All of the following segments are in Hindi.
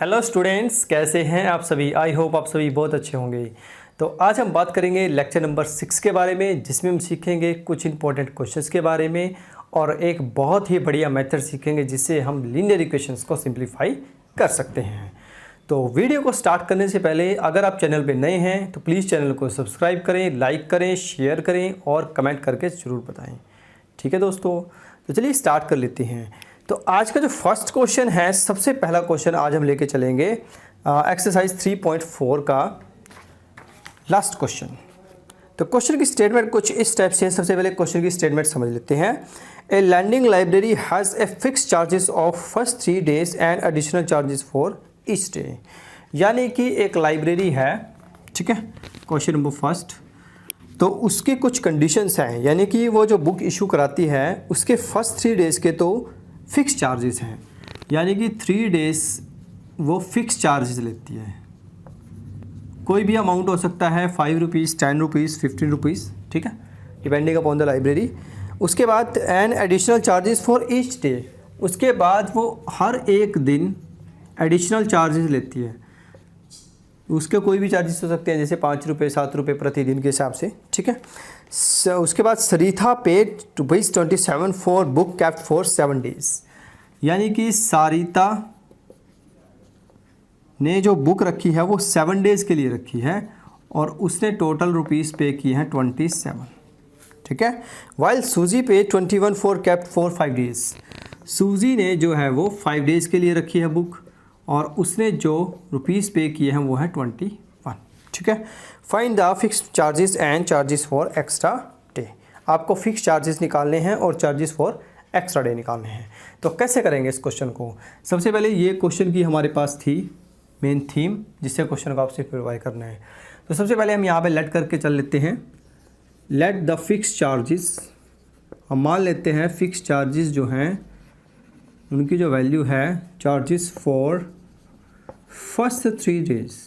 हेलो स्टूडेंट्स, कैसे हैं आप सभी। आई होप आप सभी बहुत अच्छे होंगे। तो आज हम बात करेंगे लेक्चर नंबर 6 के बारे में, जिसमें हम सीखेंगे कुछ इंपॉर्टेंट क्वेश्चंस के बारे में और एक बहुत ही बढ़िया मेथड सीखेंगे जिससे हम लीनियर इक्वेशंस को सिंप्लीफाई कर सकते हैं। तो वीडियो को स्टार्ट करने से पहले अगर आप चैनल पर नए हैं तो प्लीज़ चैनल को सब्सक्राइब करें, लाइक करें, शेयर करें और कमेंट करके ज़रूर बताएँ। ठीक है दोस्तों, तो चलिए स्टार्ट कर लेते हैं। तो आज का जो फर्स्ट क्वेश्चन है, सबसे पहला क्वेश्चन आज हम लेके चलेंगे एक्सरसाइज 3.4 का लास्ट क्वेश्चन। तो क्वेश्चन की स्टेटमेंट कुछ इस टाइप से है। सबसे पहले क्वेश्चन की स्टेटमेंट समझ लेते हैं। A lending library has a fix charges of first 3 days and additional charges for each day. यानी कि एक लाइब्रेरी है, ठीक है, क्वेश्चन नंबर फर्स्ट। तो उसके कुछ कंडीशंस हैं, यानी कि वो जो बुक इशू कराती है उसके फर्स्ट 3 days के तो फिक्स चार्जेस हैं, यानी कि 3 days वो फिक्स चार्जेस लेती है। कोई भी अमाउंट हो सकता है, 5 रुपीज़, 10 रुपीज़, 15 रुपीज़, ठीक है, डिपेंडिंग अपॉन द लाइब्रेरी। उसके बाद and additional charges for each day, उसके बाद वो हर एक दिन एडिशनल चार्जेस लेती है। उसके कोई भी चार्जेस हो सकते हैं, जैसे 5 रुपये, 7 रुपये प्रतिदिन के हिसाब से, ठीक है। उसके बाद Sarita paid ₹27 for book kept for 7 days, यानी कि सारिता ने जो बुक रखी है वो 7 days के लिए रखी है और उसने टोटल रुपीज़ पे किए हैं 27, ठीक है। वाइल सूजी पे 21 फॉर कैप्ट फॉर 5 days, सूजी ने जो है वो 5 days के लिए रखी है बुक और उसने जो रुपीज़ पे किए हैं वो है 21, ठीक है। Find the fix charges and charges for extra day. आपको फिक्स चार्जेस निकालने हैं और चार्जेस फॉर एक्स्ट्रा डे निकालने हैं। तो कैसे करेंगे इस क्वेश्चन को। सबसे पहले ये क्वेश्चन की हमारे पास थी मेन थीम, जिससे क्वेश्चन को आपसे प्रोवाइड करना है। तो सबसे पहले हम यहाँ पे लेट करके चल लेते हैं। लेट द फिक्स चार्जेस, हम मान लेते हैं फिक्स चार्जेस जो हैं उनकी जो वैल्यू है charges for first 3 days।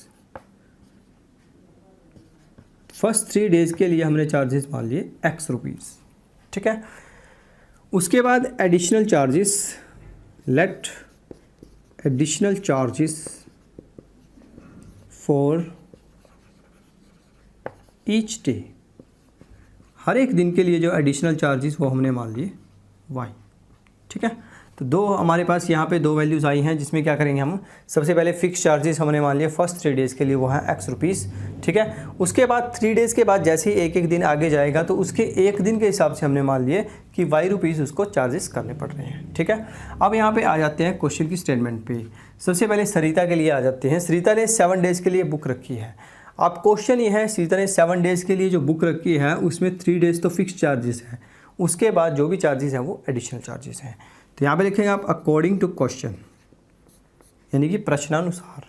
First 3 days के लिए हमने चार्जेस मान लिए X रुपीज़, ठीक है। उसके बाद additional charges, late additional charges for each day, हर एक दिन के लिए जो एडिशनल चार्जेस वो हमने मान लिए Y, ठीक है। तो दो हमारे पास यहाँ पे 2 वैल्यूज़ आई हैं, जिसमें क्या करेंगे हम, सबसे पहले फ़िक्स चार्जेस हमने मान लिए फर्स्ट 3 days के लिए, वो है X रुपीज़, ठीक है। उसके बाद 3 days के बाद जैसे ही एक एक दिन आगे जाएगा तो उसके एक दिन के हिसाब से हमने मान लिए कि Y रुपीज़ उसको चार्जेस करने पड़ रहे हैं, ठीक है। अब यहाँ पे आ जाते हैं क्वेश्चन की स्टेटमेंट पे। सबसे पहले सरिता के लिए आ जाते हैं। सरिता ने 7 days के लिए बुक रखी है। अब क्वेश्चन ये है, सरिता ने 7 days के लिए जो बुक रखी है उसमें 3 days तो फिक्स चार्जेस हैं, उसके बाद जो भी चार्जेस हैं वो एडिशनल चार्जेस हैं। तो यहाँ पे लिखेंगे आप अकॉर्डिंग टू क्वेश्चन, यानी कि प्रश्नानुसार।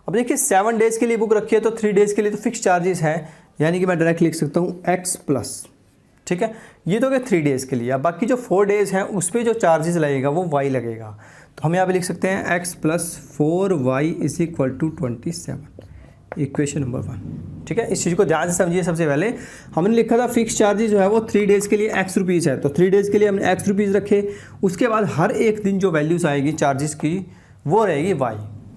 अब देखिए 7 days के लिए बुक रखी है तो 3 days के लिए तो फिक्स चार्जेस हैं, यानी कि मैं डायरेक्ट लिख सकता हूँ X प्लस, ठीक है। ये तो हो गया 3 days के लिए। अब बाकी जो 4 days हैं उस पर जो चार्जेस लगेगा वो Y लगेगा। तो हम यहाँ पे लिख सकते हैं X plus 4Y is equal to 27, equation number 1, ठीक है। इस चीज़ को ध्यान से समझिए। सबसे पहले हमने लिखा था फिक्स चार्जेस जो है वो 3 days के लिए X रुपीज़ है, तो 3 days के लिए हमने X रुपीज़ रखे। उसके बाद हर एक दिन जो वैल्यूज़ आएगी चार्जेस की वो रहेगी Y,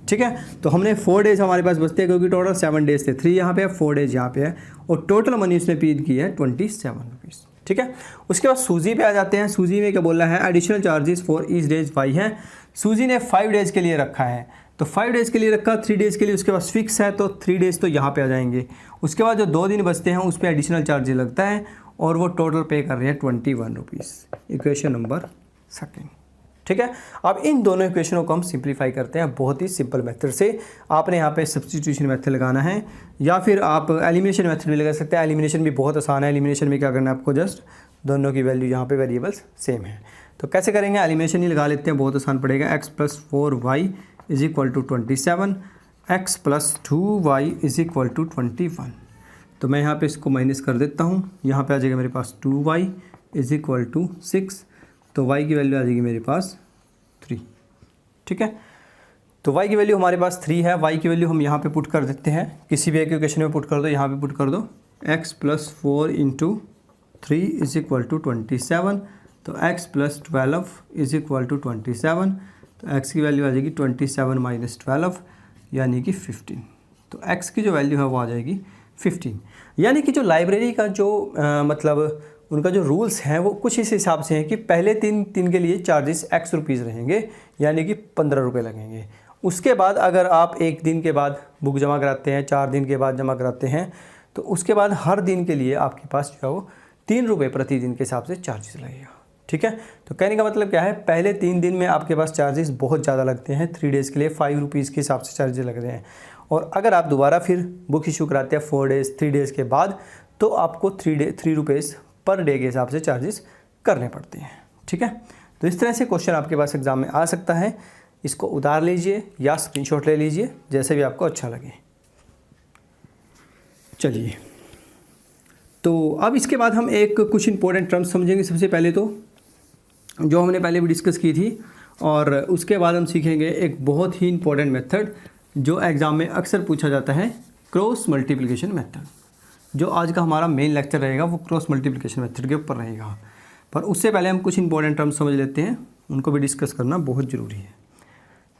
ठीक है। तो हमने 4 days हमारे पास बचते हैं, क्योंकि टोटल 7 days थे। 3 यहाँ पे है, 4 days यहाँ पे है और टोटल मनी उसने पेड की है 27 रुपीज़, ठीक है। उसके बाद सूजी पे आ जाते हैं। सूजी में क्या बोला है, additional charges for each days Y है। सूजी ने 5 days के लिए रखा है, तो 5 days के लिए रखा, 3 days के लिए उसके पास फिक्स है, तो 3 days तो यहाँ पे आ जाएंगे। उसके बाद जो 2 दिन बचते हैं उस पर एडिशनल चार्जेस लगता है और वो टोटल पे कर रहे हैं 21 रुपीज़, इक्वेशन नंबर 2, ठीक है। अब इन दोनों इक्वेशनों को हम सिंप्लीफाई करते हैं बहुत ही सिंपल मेथड से। आपने यहाँ पे सब्स्टिट्यूशन मेथड लगाना है या फिर आप एलिमिनेशन मेथड भी लगा सकते हैं। एलिमिनेशन भी बहुत आसान है। एलिमिनेशन में क्या करना है आपको, जस्ट दोनों की वैल्यू यहाँ पे वेरिएबल्स सेम है। तो कैसे करेंगे, एलिमिनेशन ही लगा लेते हैं, बहुत आसान पड़ेगा। X plus 4Y is equal to 27, X plus 2Y is equal to 21। तो मैं यहाँ पे इसको माइनस कर देता हूँ। यहाँ पे आ जाएगा मेरे पास 2Y इज इक्वल टू 6, तो Y की वैल्यू आ जाएगी मेरे पास 3, ठीक है। तो Y की वैल्यू हमारे पास 3 है। Y की वैल्यू हम यहाँ पे पुट कर देते हैं, किसी भी एक इक्वेशन में पुट कर दो, यहाँ पे पुट कर दो। X plus 4 into 3 is equal to 27, तो x plus 12 is equal to 27, तो x की वैल्यू आ जाएगी 27 माइनस 12, यानी कि 15। तो x की जो वैल्यू है वो आ जाएगी 15। यानी कि जो लाइब्रेरी का जो मतलब उनका जो रूल्स हैं वो कुछ इस हिसाब से हैं कि पहले 3 दिन के लिए चार्जेस x रुपीज़ रहेंगे, यानी कि 15 रुपये लगेंगे। उसके बाद अगर आप 1 दिन के बाद बुक जमा कराते हैं, 4 दिन के बाद जमा कराते हैं, तो उसके बाद हर दिन के लिए आपके पास जो है वो 3 रुपये प्रति दिन के हिसाब से चार्जेस लगेगा। ठीक है, तो कहने का मतलब क्या है, पहले 3 दिन में आपके पास चार्जेस बहुत ज़्यादा लगते हैं। 3 डेज़ के लिए 5 रुपीज़ के हिसाब से चार्जेस लग रहे हैं, और अगर आप दोबारा फिर बुक इशू कराते हैं 4 डेज़ 3 डेज़ के बाद, तो आपको 3 रुपीज़ पर डे के हिसाब से चार्जेस करने पड़ते हैं। ठीक है, तो इस तरह से क्वेश्चन आपके पास एग्ज़ाम में आ सकता है। इसको उतार लीजिए या स्क्रीनशॉट ले लीजिए, जैसे भी आपको अच्छा लगे। चलिए, तो अब इसके बाद हम कुछ इंपॉर्टेंट टर्म्स समझेंगे। सबसे पहले तो जो हमने पहले भी डिस्कस की थी, और उसके बाद हम सीखेंगे एक बहुत ही इंपॉर्टेंट मेथड जो एग्ज़ाम में अक्सर पूछा जाता है, क्रॉस मल्टीप्लिकेशन मेथड। जो आज का हमारा मेन लेक्चर रहेगा वो क्रॉस मल्टीप्लिकेशन मेथड के ऊपर रहेगा। पर उससे पहले हम कुछ इंपॉर्टेंट टर्म्स समझ लेते हैं, उनको भी डिस्कस करना बहुत ज़रूरी है।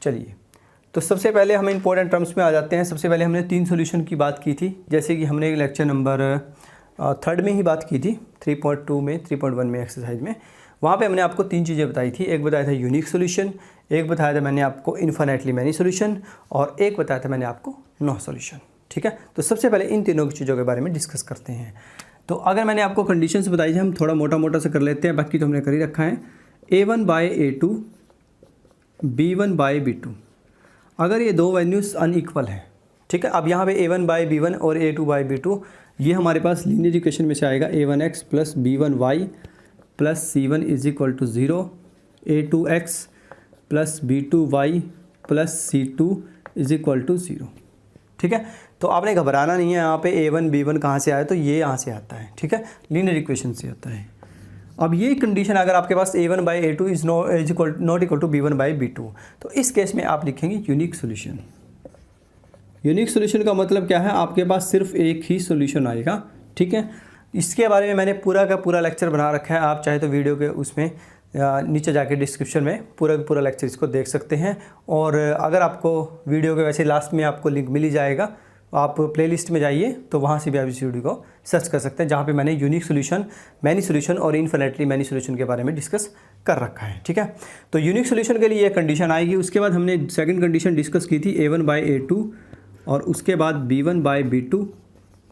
चलिए, तो सबसे पहले हम इंपॉर्टेंट टर्म्स में आ जाते हैं। सबसे पहले हमने 3 सॉल्यूशन की बात की थी, जैसे कि हमने लेक्चर नंबर 3 में ही बात की थी, 3.2 में, 3.1 में एक्सरसाइज में। वहाँ पे हमने आपको 3 चीज़ें बताई थी। एक बताया था यूनिक सॉल्यूशन, एक बताया था मैंने आपको इन्फिनिटली मैनी सॉल्यूशन, और एक बताया था मैंने आपको नो सॉल्यूशन। ठीक है, तो सबसे पहले इन तीनों की चीज़ों के बारे में डिस्कस करते हैं। तो अगर मैंने आपको कंडीशंस बताई है, हम थोड़ा मोटा मोटा से कर लेते हैं, बाकी तो हमने कर ही रखा है। A1/A2, B1/B2, अगर ये दो वैल्यूज़ अनइक्वल हैं, ठीक है। अब यहाँ पे A1/B1 और A2/B2 ये हमारे पास लीनियर इक्वेशन में से आएगा। A1x plus B1y plus C1 is equal to 0, A2x plus B2y plus C2 is equal to 0। ठीक है, तो आपने घबराना नहीं है। यहाँ पे A1 B1 कहाँ से आया, तो ये यहाँ से आता है। ठीक है, लीनियर इक्वेशन से आता है। अब ये कंडीशन अगर आपके पास A1/A2 is not equal to B1/B2, तो इस केस में आप लिखेंगे यूनिक सॉल्यूशन। यूनिक सॉल्यूशन का मतलब क्या है, आपके पास सिर्फ एक ही सॉल्यूशन आएगा। ठीक है, इसके बारे में मैंने पूरा का पूरा लेक्चर बना रखा है। आप चाहे तो वीडियो के उसमें नीचे जाके डिस्क्रिप्शन में पूरा लेक्चर इसको देख सकते हैं। और अगर आपको वीडियो के वैसे लास्ट में आपको लिंक मिल ही जाएगा, आप प्लेलिस्ट में जाइए तो वहाँ से भी आप इस वीडियो को सर्च कर सकते हैं, जहाँ पे मैंने यूनिक सॉल्यूशन, मैनी सॉल्यूशन और इन्फिनिटली मैनी सॉल्यूशन के बारे में डिस्कस कर रखा है। ठीक है, तो यूनिक सॉल्यूशन के लिए ये कंडीशन आएगी। उसके बाद हमने सेकंड कंडीशन डिस्कस की थी A1/A2, और उसके बाद B1/B2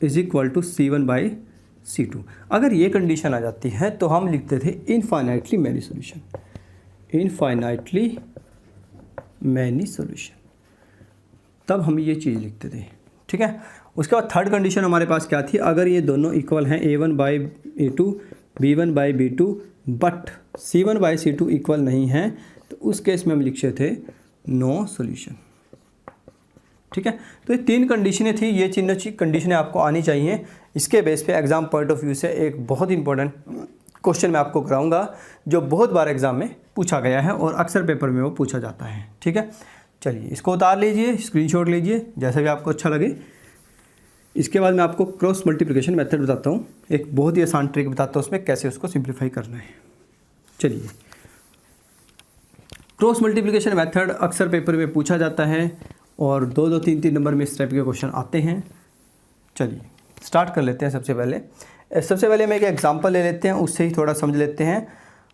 is equal to C1/C2। अगर ये कंडीशन आ जाती है तो हम लिखते थे infinitely many solution, infinitely many solution, तब हम ये चीज़ लिखते थे। ठीक है, उसके बाद थर्ड कंडीशन हमारे पास क्या थी, अगर ये दोनों इक्वल हैं A1/A2 B1/B2 but C1/C2 equal नहीं है, तो उस केस में हम लिखते थे नो सॉल्यूशन। ठीक है, तो ये 3 कंडीशनें थी, ये तीनों कंडीशनें आपको आनी चाहिए। इसके बेस पे एग्ज़ाम पॉइंट ऑफ व्यू से एक बहुत इंपॉर्टेंट क्वेश्चन मैं आपको कराऊंगा, जो बहुत बार एग्ज़ाम में पूछा गया है और अक्सर पेपर में वो पूछा जाता है। ठीक है, चलिए इसको उतार लीजिए, स्क्रीनशॉट लीजिए, जैसा भी आपको अच्छा लगे। इसके बाद मैं आपको क्रॉस मल्टीप्लिकेशन मेथड बताता हूँ, एक बहुत ही आसान ट्रिक बताता हूँ उसमें कैसे उसको सिंप्लीफाई करना है। चलिए, क्रॉस मल्टीप्लिकेशन मेथड अक्सर पेपर में पूछा जाता है और 2-2, 3-3 नंबर में इस टाइप के क्वेश्चन आते हैं। चलिए स्टार्ट कर लेते हैं। सबसे पहले मैं एक एग्जांपल ले लेते हैं, उससे ही थोड़ा समझ लेते हैं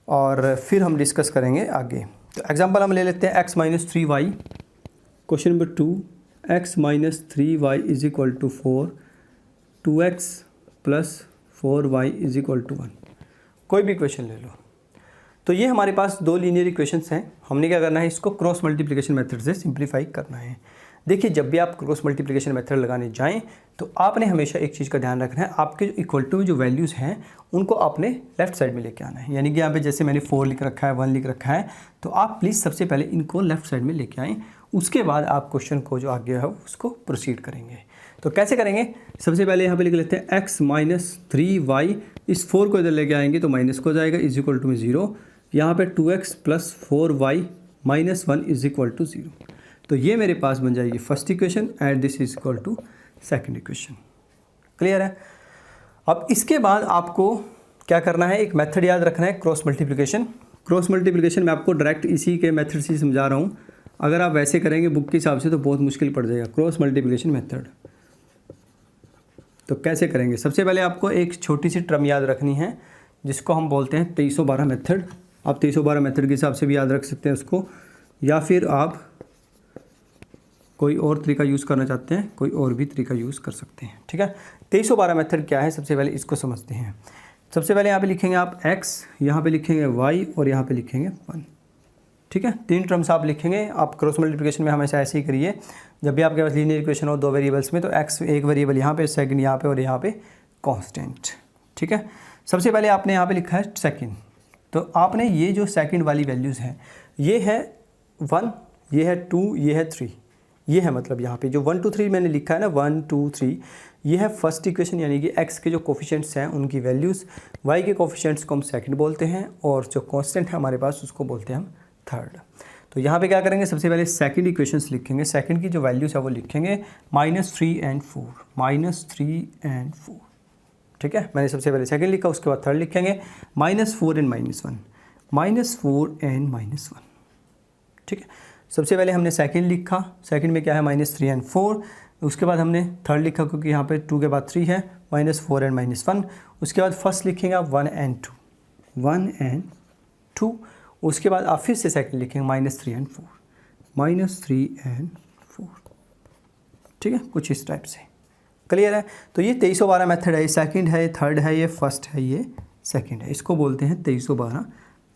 और फिर हम डिस्कस करेंगे आगे। तो एग्जांपल हम ले लेते हैं x-3y। Question number 2, x-3y is equal to 4, 2x plus 4y is equal to 1। कोई भी क्वेश्चन ले लो। तो ये हमारे पास 2 लीनियर इक्वेशंस हैं। हमने क्या करना है, इसको क्रॉस मल्टीप्लिकेशन मेथड से सिंप्लीफाई करना है। देखिए, जब भी आप क्रॉस मल्टीप्लिकेशन मेथड लगाने जाएं तो आपने हमेशा एक चीज़ का ध्यान रखना है, आपके जो इक्वल टू में जो वैल्यूज़ हैं उनको आपने लेफ्ट साइड में लेके आना है। यानी कि यहाँ पे जैसे मैंने 4 लिख रखा है, 1 लिख रखा है, तो आप प्लीज़ सबसे पहले इनको लेफ्ट साइड में लेके आएँ। उसके बाद आप क्वेश्चन को जो आगे है उसको प्रोसीड करेंगे। तो कैसे करेंगे, सबसे पहले यहाँ पे लिख लेते हैं x-3y। इस 4 को इधर लेके आएंगे तो माइनस को जाएगा, इज इक्वल टू में 0। यहाँ पे 2x plus 4y minus 1 is equal to 0। तो ये मेरे पास बन जाएगी first equation and this is equal to second equation. Clear है। अब इसके बाद आपको क्या करना है, एक मेथड याद रखना है, क्रॉस मल्टीप्लिकेशन। क्रॉस मल्टीप्लिकेशन मैं आपको डायरेक्ट इसी के मेथड से समझा रहा हूँ। अगर आप वैसे करेंगे बुक के हिसाब से तो बहुत मुश्किल पड़ जाएगा। क्रॉस मल्टीप्लिकेशन मेथड तो कैसे करेंगे? सबसे पहले आपको एक छोटी सी टर्म याद रखनी है जिसको हम बोलते हैं 2312 मेथड। आप 2312 मेथड के हिसाब से भी याद रख सकते हैं उसको, या फिर आप कोई और तरीका यूज़ करना चाहते हैं, कोई और भी तरीका यूज़ कर सकते हैं। ठीक है, 2312 मेथड क्या है सबसे पहले इसको समझते हैं। सबसे पहले यहाँ पे लिखेंगे आप x, यहाँ पे लिखेंगे y और यहाँ पे लिखेंगे 1। ठीक है, 3 टर्म्स आप लिखेंगे। आप क्रॉस मल्टीप्लिकेशन में हमेशा ऐसे ही करिए, जब भी आपके पास लीनियर इक्वेशन हो 2 वेरिएबल्स में, तो x एक वेरिएबल यहाँ पे, सेकंड यहाँ पे और यहाँ पे कांस्टेंट। ठीक है, सबसे पहले आपने यहाँ पे लिखा है सेकंड, तो आपने ये जो सेकंड वाली वैल्यूज़ हैं ये है 1, ये है 2, ये है 3, ये है मतलब यहाँ पे जो 1 2 3 मैंने लिखा है ना 1 2 3, ये है फर्स्ट इक्वेशन, यानी कि x के जो कोफिशिएंट्स हैं उनकी वैल्यूज़, y के कोफिशिएंट्स को हम सेकंड बोलते हैं और जो कांस्टेंट है हमारे पास उसको बोलते हैं हम थर्ड। तो यहाँ पे क्या करेंगे, सबसे पहले सेकंड इक्वेशंस लिखेंगे, सेकंड की जो वैल्यूज़ है वो लिखेंगे -3 and 4, -3 and 4। ठीक है, मैंने सबसे पहले सेकंड लिखा, उसके बाद थर्ड लिखेंगे -4 and -1, -4 and -1। ठीक है, सबसे पहले हमने सेकंड लिखा, सेकंड में क्या है -3 and 4, उसके बाद हमने थर्ड लिखा क्योंकि यहाँ पे 2 के बाद 3 है, -4 and -1। उसके बाद फर्स्ट लिखेंगे आप 1 and 2, 1 and 2। उसके बाद आप फिर से सेकंड लिखेंगे -3 and 4, -3 and 4। ठीक है, कुछ इस टाइप से। क्लियर है? तो ये 2312 मेथड है, ये सेकंड है, थर्ड है, ये फर्स्ट है, ये सेकंड है, इसको बोलते हैं 2312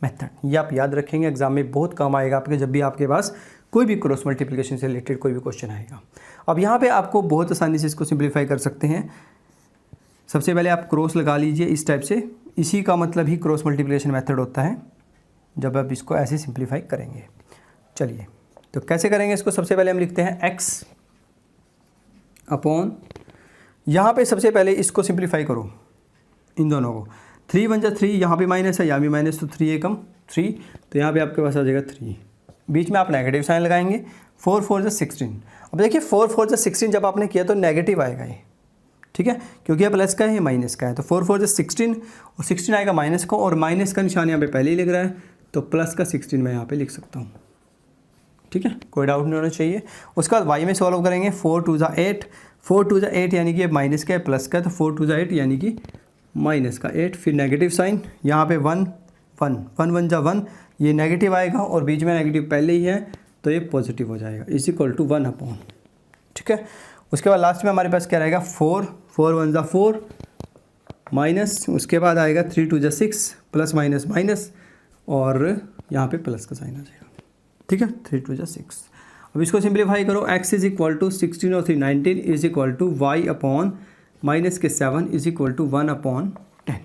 मेथड। ये आप याद रखेंगे, एग्जाम में बहुत काम आएगा आपके, जब भी आपके पास कोई भी क्रॉस मल्टीप्लिकेशन से रिलेटेड कोई भी क्वेश्चन आएगा। अब यहाँ पे आपको बहुत आसानी से इसको सिंप्लीफाई कर सकते हैं। सबसे पहले आप क्रॉस लगा लीजिए इस टाइप से, इसी का मतलब ही क्रॉस मल्टीप्लिकेशन मेथड होता है जब आप इसको ऐसे सिंप्लीफाई करेंगे। चलिए तो कैसे करेंगे इसको, सबसे पहले हम लिखते हैं x अपॉन, यहाँ पे सबसे पहले इसको सिंप्लीफाई करो इन दोनों को, 3 1 जा 3, यहाँ पे माइनस है, यहाँ भी माइनस, तो 3 एकम 3, तो यहाँ पे आपके पास आ जाएगा 3, बीच में आप नेगेटिव साइन लगाएंगे, 4 4 जा 16। अब देखिए 4 4 जा 16 जब आपने किया तो नेगेटिव आएगा ये, ठीक है, क्योंकि ये प्लस का है, ये माइनस का है, तो 4 4 जा 16 और 16 आएगा माइनस को, और माइनस का निशान यहाँ पे पहले ही लिख रहा है, तो प्लस का 16 मैं यहाँ पे लिख सकता हूँ। ठीक है, कोई डाउट नहीं होना चाहिए। उसके बाद y में सॉल्व करेंगे, 4 2 जा 8, 4 2 जा 8 यानी कि ये माइनस का है, प्लस का है, तो 4 2 जा 8 यानी कि माइनस का 8, फिर नेगेटिव साइन, यहाँ पे 1 1 1 1 जा 1, ये नेगेटिव आएगा और बीच में नेगेटिव पहले ही है तो ये पॉजिटिव हो जाएगा, इज इक्वल टू 1 अपॉन। ठीक है, उसके बाद लास्ट में हमारे पास क्या रहेगा, 4 4 1 जा 4 माइनस, उसके बाद आएगा 3 2 जा 6, प्लस माइनस माइनस, और यहाँ पे प्लस का साइन आ जाएगा। ठीक है, 3 2 जा 6। अब इसको सिंप्लीफाई करो, x इज इक्वल टू 16 और 3 19 is equal to y upon minus के 7 इज इक्वल टू 1 अपॉन 10।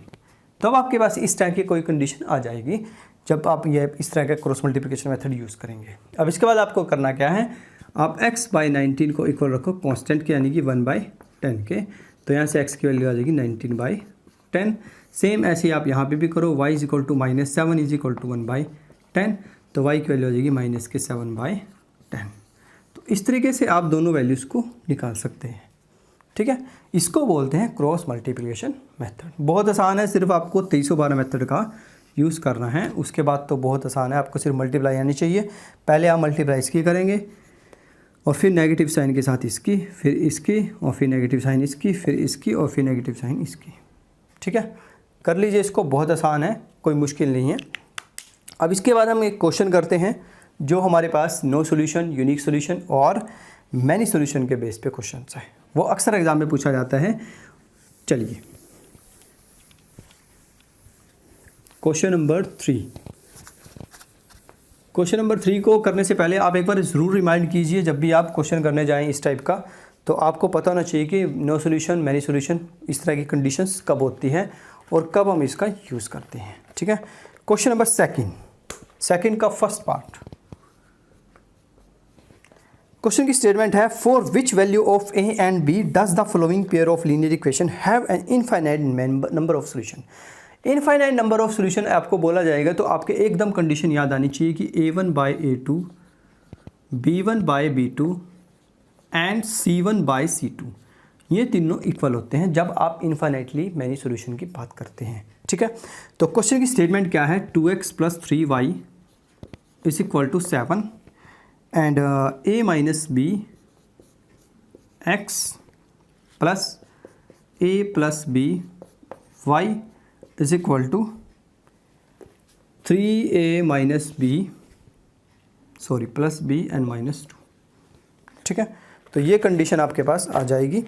तब आपके पास इस तरह की कोई कंडीशन आ जाएगी जब आप ये इस तरह का क्रॉस मल्टीप्लिकेशन मेथड यूज़ करेंगे। अब इसके बाद आपको करना क्या है, आप x बाई 19 को इक्वल रखो कांस्टेंट के, यानी कि 1/10 के, तो यहाँ से x की वैल्यू आ जाएगी 19/10। सेम ऐसे ही आप यहाँ पे भी करो, y is equal to -7 is equal to 1/10, तो y की वैल्यू आ जाएगी -7/10। तो इस तरीके से आप दोनों वैल्यूज़ को निकाल सकते हैं। ठीक है, इसको बोलते हैं क्रॉस मल्टीप्लिकेशन मेथड। बहुत आसान है, सिर्फ आपको 2312 मेथड का यूज़ करना है, उसके बाद तो बहुत आसान है, आपको सिर्फ मल्टीप्लाई आनी चाहिए। पहले आप मल्टीप्लाई इसकी करेंगे और फिर नेगेटिव साइन के साथ इसकी, फिर इसकी, और फिर नेगेटिव साइन इसकी, फिर इसकी, और फिर नेगेटिव साइन इसकी। ठीक है, कर लीजिए इसको, बहुत आसान है, कोई मुश्किल नहीं है। अब इसके बाद हम एक क्वेश्चन करते हैं जो हमारे पास नो सॉल्यूशन, यूनिक सॉल्यूशन और मैनी सॉल्यूशन के बेस पे क्वेश्चन है, वो अक्सर एग्जाम में पूछा जाता है। चलिए क्वेश्चन नंबर 3। क्वेश्चन नंबर 3 को करने से पहले आप एक बार ज़रूर रिमाइंड कीजिए, जब भी आप क्वेश्चन करने जाएं इस टाइप का, तो आपको पता होना चाहिए कि नो सॉल्यूशन, मैनी सॉल्यूशन, इस तरह की कंडीशंस कब होती हैं और कब हम इसका यूज़ करते हैं। ठीक है, क्वेश्चन नंबर सेकंड का फर्स्ट पार्ट। क्वेश्चन की स्टेटमेंट है, for which value of a and b does the following pair of linear equation have an infinite number of solution. Infinite number of solution आपको बोला जाएगा तो आपके एकदम कंडीशन याद आनी चाहिए कि a1/a2, b1/b2 एंड c1/c2 ये तीनों इक्वल होते हैं जब आप इनफाइनाइटली मैनी सॉल्यूशन की बात करते हैं। ठीक है, तो क्वेश्चन की स्टेटमेंट क्या है, 2x + 3y is equal to 7 and a minus b x plus a plus b y is equal to 3a minus b plus b and minus 2। ठीक है, तो ये कंडीशन आपके पास आ जाएगी।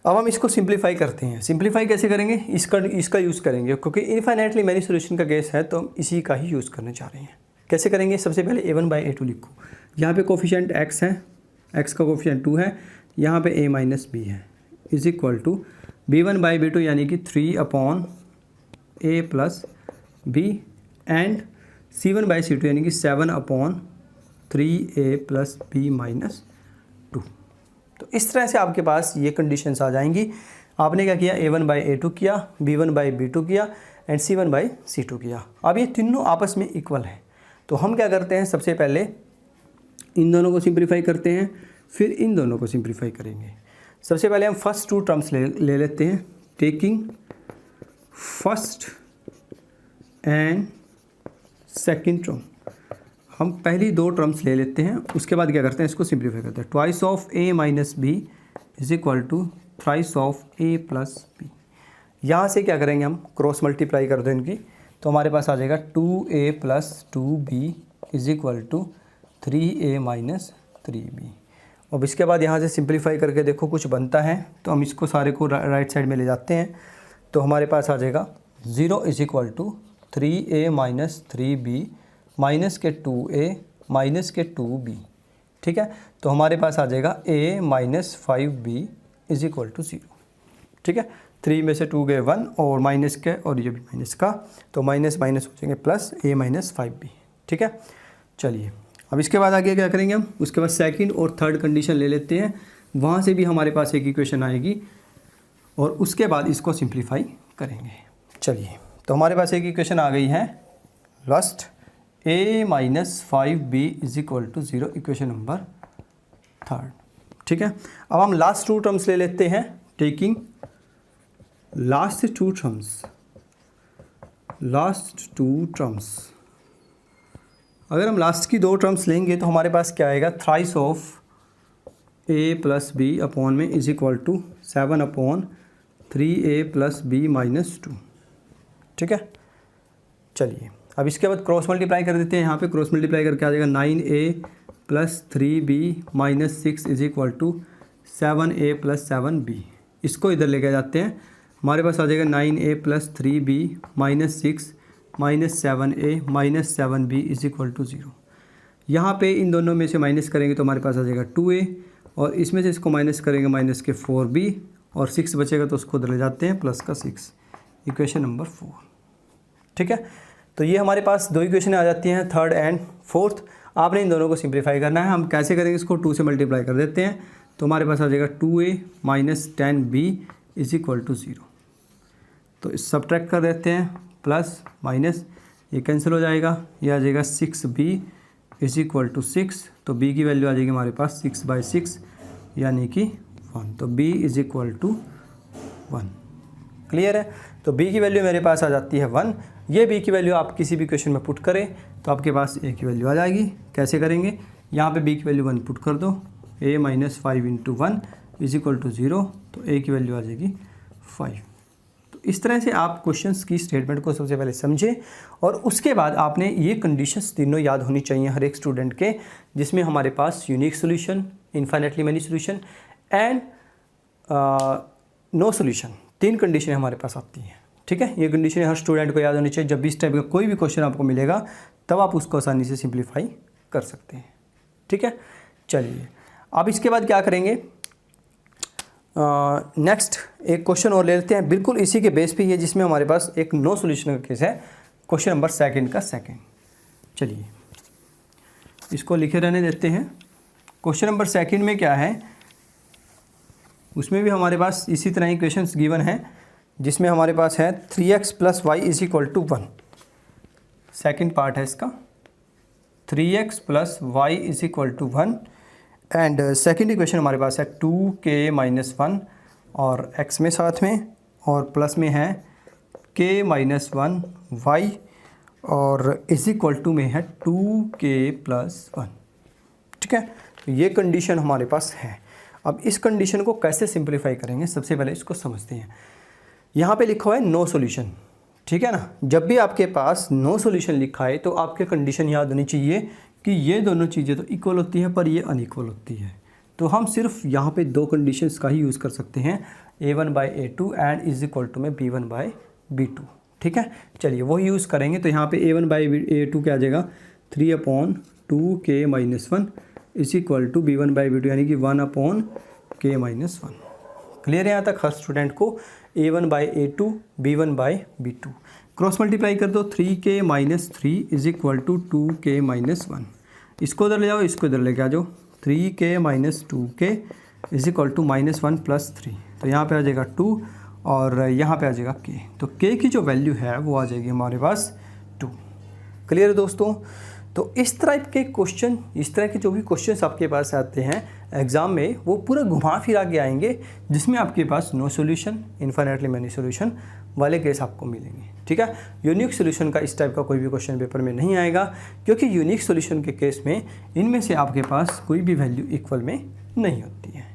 अब हम इसको सिंप्लीफाई करते हैं। सिंप्लीफाई कैसे करेंगे, इसका यूज़ करेंगे, क्योंकि इनफाइनाइटली मैनी सोल्यूशन का केस है तो हम इसी का ही यूज़ करने जा रहे हैं। कैसे करेंगे, सबसे पहले a1/a2 लिखो। यहाँ पे कोफिशिएंट x है, x का कोफिशिएंट 2 है, यहाँ पे a माइनस बी है, इज इक्वल टू b1/b2 यानी कि 3/a plus b and c1/c2 यानी कि 7/3a प्लस b माइनस 2। तो इस तरह से आपके पास ये कंडीशंस आ जाएंगी। आपने क्या किया, a1/a2 किया, b1/b2 किया एंड c1/c2 किया। अब ये तीनों आपस में इक्वल हैं, तो हम क्या करते हैं, सबसे पहले इन दोनों को सिंप्लीफाई करते हैं, फिर इन दोनों को सिंप्लीफाई करेंगे। सबसे पहले हम फर्स्ट 2 टर्म्स ले लेते हैं, taking first and second term. हम पहली 2 टर्म्स ले लेते हैं, उसके बाद क्या करते हैं, इसको सिंप्लीफाई करते हैं। Twice of a minus b is equal to thrice of a plus b. यहाँ से क्या करेंगे, हम क्रॉस मल्टीप्लाई कर दो इनकी, तो हमारे पास आ जाएगा 2a plus 2b is equal to 3a minus 3b। अब इसके बाद यहाँ से सिंप्लीफाई करके देखो कुछ बनता है, तो हम इसको सारे को राइट साइड में ले जाते हैं, तो हमारे पास आ जाएगा 0 is equal to 3a minus 3b minus के 2a माइनस के 2b। ठीक है, तो हमारे पास आ जाएगा a minus 5b is equal to 0। ठीक है, 3 में से 2 गए 1 और माइनस के, और ये भी माइनस का, तो माइनस माइनस हो जाएंगे प्लस a माइनस 5b। ठीक है, चलिए अब इसके बाद आगे क्या करेंगे हम, उसके बाद सेकंड और थर्ड कंडीशन ले लेते हैं, वहाँ से भी हमारे पास एक इक्वेशन आएगी और उसके बाद इसको सिंप्लीफाई करेंगे। चलिए, तो हमारे पास एक इक्वेशन आ गई है, last a minus 5b is equal to 0, equation number 3। ठीक है, अब हम लास्ट 2 टर्म्स ले लेते हैं, टेकिंग लास्ट 2 टर्म्स। अगर हम लास्ट की 2 टर्म्स लेंगे तो हमारे पास क्या आएगा, thrice of a plus B upon में is equal to 7/3a plus b minus 2। ठीक है, चलिए अब इसके बाद क्रॉस मल्टीप्लाई कर देते हैं। यहाँ पे क्रॉस मल्टीप्लाई करके आ जाएगा 9a plus 3b minus 6 is equal to 7a plus 7b। इसको इधर लेके जाते हैं, हमारे पास आ जाएगा 9a plus 3b minus 6 minus 7a minus 7b is equal to 0। यहाँ पे इन दोनों में से माइनस करेंगे तो हमारे पास आ जाएगा 2a, और इसमें से इसको माइनस करेंगे माइनस के 4b, और 6 बचेगा तो उसको उधर ले जाते हैं प्लस का 6, इक्वेशन नंबर 4। ठीक है, तो ये हमारे पास 2 इक्वेशन आ जाती हैं, थर्ड एंड फोर्थ। आपने इन दोनों को सिंप्लीफाई करना है। हम कैसे करेंगे, इसको 2 से मल्टीप्लाई कर देते हैं, तो हमारे पास आ जाएगा 2a minus 10b is equal to 0। तो सब्ट्रैक्ट कर देते हैं, प्लस माइनस ये कैंसिल हो जाएगा, ये आ जाएगा 6b इज इक्वल टू 6, तो b की वैल्यू आ जाएगी हमारे पास 6/6 यानी कि 1, तो b is equal to 1। Clear है, तो b की वैल्यू मेरे पास आ जाती है 1। ये b की वैल्यू आप किसी भी क्वेश्चन में पुट करें तो आपके पास a की वैल्यू आ जाएगी। कैसे करेंगे, यहाँ पे b की वैल्यू 1 पुट कर दो, a minus 5 into 1 is equal to 0, तो a की वैल्यू आ जाएगी 5। तो इस तरह से आप क्वेश्चंस की स्टेटमेंट को सबसे पहले समझें, और उसके बाद आपने ये कंडीशंस तीनों याद होनी चाहिए हर एक स्टूडेंट के, जिसमें हमारे पास unique solution, infinitely many solution and no solution, 3 condition हमारे पास आती हैं। ठीक है, ये कंडीशन हर स्टूडेंट को याद होनी चाहिए। जब भी इस टाइप का कोई भी क्वेश्चन आपको मिलेगा तब आप उसको आसानी से सिंप्लीफाई कर सकते हैं। ठीक है, चलिए अब इसके बाद क्या करेंगे, नेक्स्ट एक क्वेश्चन और ले लेते हैं, बिल्कुल इसी के बेस पे ये, जिसमें हमारे पास एक नो सॉल्यूशन का केस है, क्वेश्चन नंबर 2 का सेकंड। चलिए इसको लिखे रहने देते हैं। क्वेश्चन नंबर 2 में क्या है, उसमें भी हमारे पास इसी तरह ही क्वेश्चंस गिवन है, जिसमें हमारे पास है 3x plus y is equal to 1। Second part है इसका, 3x plus y is equal to 1, and second equation हमारे पास है 2k माइनस 1 और x में साथ में, और प्लस में है k माइनस 1 y, और इज इक्वल टू में है 2k प्लस 1। ठीक है, तो ये कंडीशन हमारे पास है। अब इस कंडीशन को कैसे सिंप्लीफाई करेंगे, सबसे पहले इसको समझते हैं। यहाँ पे लिखा हुआ है नो सॉल्यूशन, ठीक है ना। जब भी आपके पास नो सॉल्यूशन लिखा है तो आपके कंडीशन याद होनी चाहिए कि ये दोनों चीज़ें तो इक्वल होती हैं पर ये अनइक्वल होती है। तो हम सिर्फ यहाँ पे दो कंडीशंस का ही यूज़ कर सकते हैं, a1/a2 and is equal to में b1/b2, ठीक है। चलिए वही यूज़ करेंगे। तो यहाँ पे a1/a2 क्या आ जाएगा, 3/2k-1 is equal to b1/b2 यानी कि 1/k-1। क्लियर है यहाँ तक हर स्टूडेंट को। a1/a2 b1/b2 क्रॉस मल्टीप्लाई कर दो, 3k-3 is equal to 2k-1। इसको इधर ले जाओ, इसको इधर लेके आ जाओ, 3k-2k इज इक्वल टू -1 + 3। तो यहाँ पे आ जाएगा 2 और यहाँ पे आ जाएगा k। तो k की जो वैल्यू है वो आ जाएगी हमारे पास 2। क्लियर है दोस्तों। तो इस तरह के क्वेश्चन, इस तरह के जो भी क्वेश्चंस आपके पास आते हैं एग्ज़ाम में, वो पूरा घुमा फिरा के आएंगे जिसमें आपके पास no solution, infinitely many solution वाले केस आपको मिलेंगे, ठीक है। यूनिक सॉल्यूशन का इस टाइप का कोई भी क्वेश्चन पेपर में नहीं आएगा, क्योंकि यूनिक सॉल्यूशन के केस में इनमें से आपके पास कोई भी वैल्यू इक्वल में नहीं होती है,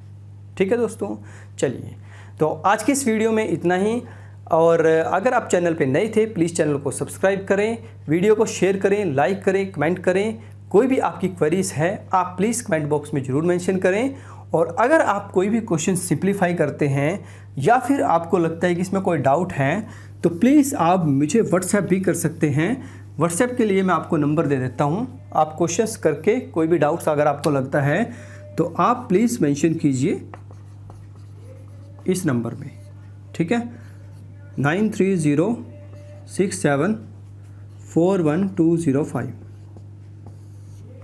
ठीक है दोस्तों। चलिए, तो आज की इस वीडियो में इतना ही। और अगर आप चैनल पे नए थे प्लीज़ चैनल को सब्सक्राइब करें, वीडियो को शेयर करें, लाइक करें, कमेंट करें। कोई भी आपकी क्वेरीज है आप प्लीज़ कमेंट बॉक्स में ज़रूर मेंशन करें। और अगर आप कोई भी क्वेश्चन सिंप्लीफाई करते हैं या फिर आपको लगता है कि इसमें कोई डाउट है तो प्लीज़ आप मुझे व्हाट्सएप भी कर सकते हैं। व्हाट्सएप के लिए मैं आपको नंबर दे देता हूँ। आप क्वेश्चंस करके कोई भी डाउट्स अगर आपको लगता है तो आप प्लीज़ मेंशन कीजिए इस नंबर में, ठीक है, 9306741205,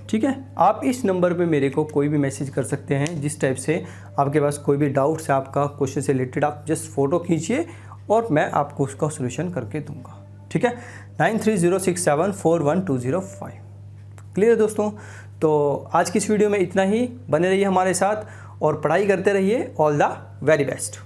ठीक है। आप इस नंबर पे मेरे को कोई भी मैसेज कर सकते हैं। जिस टाइप से आपके पास कोई भी डाउट्स है आपका क्वेश्चन से रिलेटेड, आप जस्ट फ़ोटो खींचिए और मैं आपको उसका सोल्यूशन करके दूंगा, ठीक है। 9306741205। क्लियर दोस्तों। तो आज की इस वीडियो में इतना ही। बने रहिए हमारे साथ और पढ़ाई करते रहिए। All the very best.